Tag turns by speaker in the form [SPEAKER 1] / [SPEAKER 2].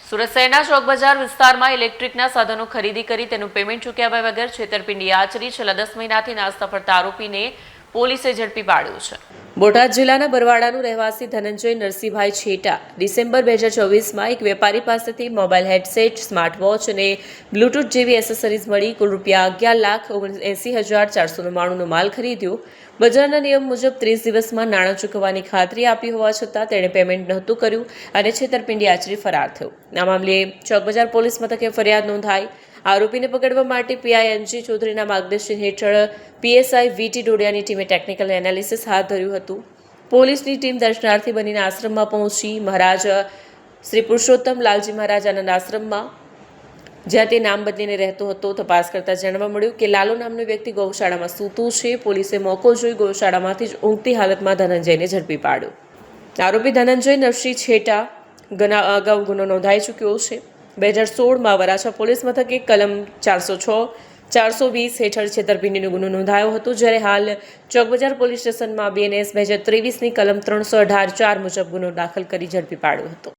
[SPEAKER 1] સુરત શહેરના ચોક બજાર વિસ્તારમાં ઇલેક્ટ્રિકના સાધનો ખરીદી કરી તેનું પેમેન્ટ ચૂક્યા વગર છેતરપિંડી આચરી છેલ્લા 10 મહિનાથી નાસ્તા ફરતા આરોપીને પોલીસે ઝડપી પાડ્યો છે। બોટાદ જિલ્લાના બરવાડાનું રહેવાસી ધનંજય નરસિંહભાઈ છેટા ડિસેમ્બર 2024માં એક વેપારી પાસેથી મોબાઈલ હેડસેટ, સ્માર્ટ વોચ અને બ્લૂટૂથ જેવી એસેસરીઝ મળી કુલ રૂપિયા 11,79,499નો માલ ખરીદ્યો। બજારના નિયમ મુજબ 30 દિવસમાં નાણાં ચૂકવવાની ખાતરી આપી હોવા છતાં તેણે પેમેન્ટ નહોતું કર્યું અને છેતરપિંડી આચરી ફરાર થયો। આ મામલે ચોક બજાર પોલીસ મથકે ફરિયાદ નોંધાઈ। આરોપીને પકડવા માટે પીઆઈ એનજી ચૌધરીના માર્ગદર્શન હેઠળ પીએસઆઈ વીટી ડોડિયાની ટીમે ટેકનિકલ એનાલિસિસ હાથ ધર્યું હતું। પોલીસની ટીમ દર્શનાર્થી બનીને આશ્રમમાં પહોંચી। મહારાજ શ્રી પુરુષોત્તમ લાલજી મહારાજ આનંદ આશ્રમમાં જ્યાં તે નામ બદલીને રહેતો હતો તપાસ કરતા જાણવા મળ્યું કે લાલો નામનો વ્યક્તિ ગૌશાળામાં સૂતો છે। પોલીસે મોકો જોઈ ગૌશાળામાંથી જ ઊંઘતી હાલતમાં ધનંજયને ઝડપી પાડ્યો। આરોપી ધનંજય નરસિંહ છેટા અગાઉ ગુનો નોંધાઈ ચૂક્યો છે। 2016માં વરાછા પોલીસ મથકે કલમ 406-420 હેઠળ છેતરપિંડીનો ગુનો નોંધાયો હતો, જ્યારે હાલ ચોક બજાર પોલીસ સ્ટેશનમાં BNS 2023ની કલમ 318(4) મુજબ ગુનો દાખલ કરી ઝડપી પાડ્યો હતો।